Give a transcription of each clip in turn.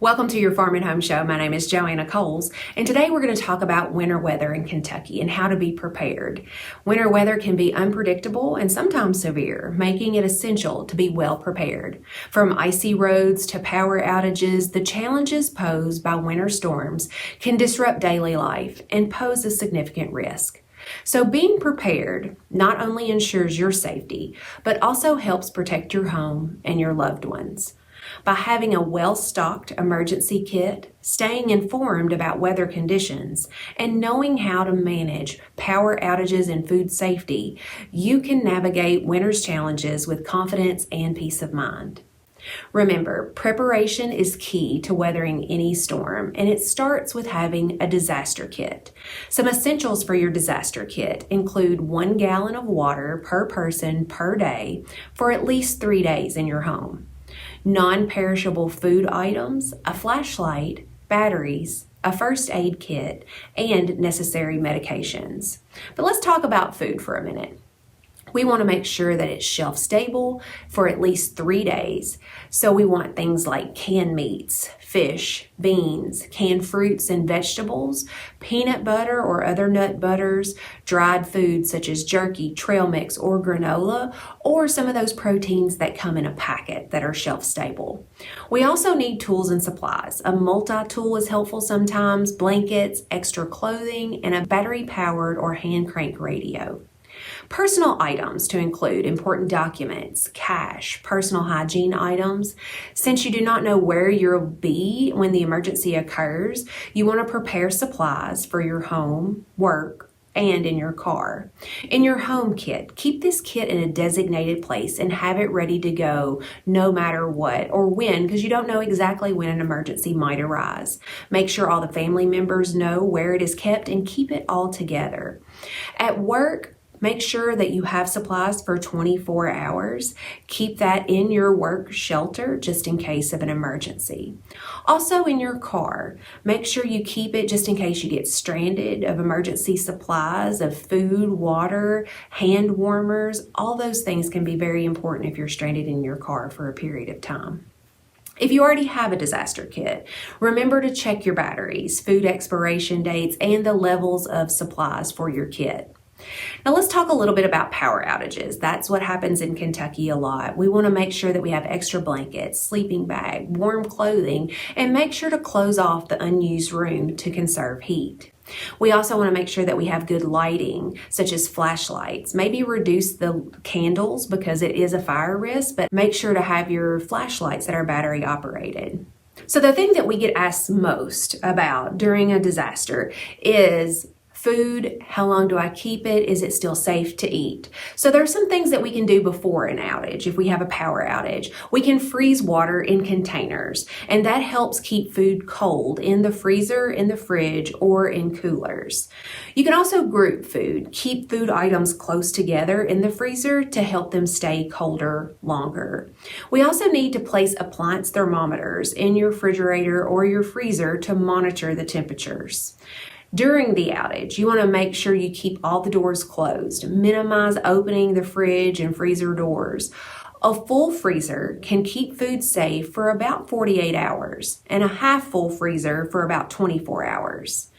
Welcome to your Farm and Home Show. My name is Joanna Coles, and today we're going to talk about winter weather in Kentucky and how to be prepared. Winter weather can be unpredictable and sometimes severe, making it essential to be well prepared. From icy roads to power outages, the challenges posed by winter storms can disrupt daily life and pose a significant risk. So being prepared not only ensures your safety, but also helps protect your home and your loved ones. By having a well-stocked emergency kit, staying informed about weather conditions, and knowing how to manage power outages and food safety, you can navigate winter's challenges with confidence and peace of mind. Remember, preparation is key to weathering any storm, and it starts with having a disaster kit. Some essentials for your disaster kit include 1 gallon of water per person per day for at least 3 days in your home, non-perishable food items, a flashlight, batteries, a first aid kit, and necessary medications. But let's talk about food for a minute. We want to make sure that it's shelf stable for at least 3 days. So we want things like canned meats, fish, beans, canned fruits and vegetables, peanut butter or other nut butters, dried foods such as jerky, trail mix, or granola, or some of those proteins that come in a packet that are shelf stable. We also need tools and supplies. A multi-tool is helpful sometimes, blankets, extra clothing, and a battery-powered or hand-crank radio. Personal items to include important documents, cash, personal hygiene items. Since you do not know where you'll be when the emergency occurs, you want to prepare supplies for your home, work, and in your car. In your home kit, keep this kit in a designated place and have it ready to go no matter what or when, because you don't know exactly when an emergency might arise. Make sure all the family members know where it is kept and keep it all together. At work, make sure that you have supplies for 24 hours. Keep that in your work shelter just in case of an emergency. Also in your car, make sure you keep it just in case you get stranded of emergency supplies of food, water, hand warmers. All those things can be very important if you're stranded in your car for a period of time. If you already have a disaster kit, remember to check your batteries, food expiration dates, and the levels of supplies for your kit. Now let's talk a little bit about power outages. That's what happens in Kentucky a lot. We want to make sure that we have extra blankets, sleeping bag, warm clothing, and make sure to close off the unused room to conserve heat. We also want to make sure that we have good lighting, such as flashlights. Maybe reduce the candles because it is a fire risk, but make sure to have your flashlights that are battery operated. So the thing that we get asked most about during a disaster is food. How long do I keep it? Is it still safe to eat? So there are some things that we can do before an outage. If we have a power outage, we can freeze water in containers, and that helps keep food cold in the freezer, in the fridge, or in coolers. You can also group food. Keep food items close together in the freezer to help them stay colder longer. We also need to place appliance thermometers in your refrigerator or your freezer to monitor the temperatures. During the outage, you want to make sure you keep all the doors closed. Minimize opening the fridge and freezer doors. A full freezer can keep food safe for about 48 hours and a half full freezer for about 24 hours.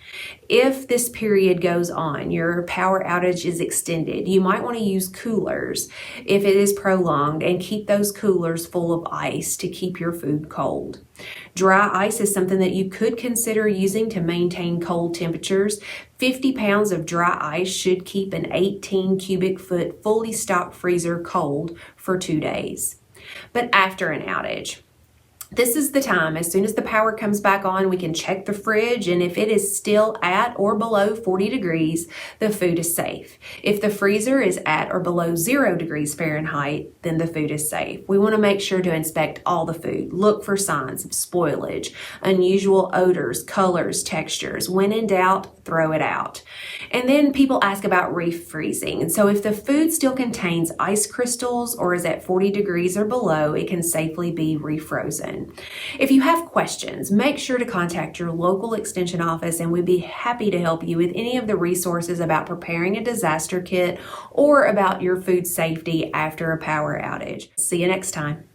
If this period goes on, your power outage is extended, you might want to use coolers if it is prolonged and keep those coolers full of ice to keep your food cold. Dry ice is something that you could consider using to maintain cold temperatures. 50 pounds of dry ice should keep an 18 cubic foot fully stocked freezer cold for 2 days. But after an outage, this is the time, as soon as the power comes back on, we can check the fridge, and if it is still at or below 40 degrees, the food is safe. If the freezer is at or below 0 degrees Fahrenheit, then the food is safe. We want to make sure to inspect all the food. Look for signs of spoilage, unusual odors, colors, textures. When in doubt, throw it out. And then people ask about refreezing. And so if the food still contains ice crystals or is at 40 degrees or below, it can safely be refrozen. If you have questions, make sure to contact your local extension office, and we'd be happy to help you with any of the resources about preparing a disaster kit or about your food safety after a power outage. See you next time.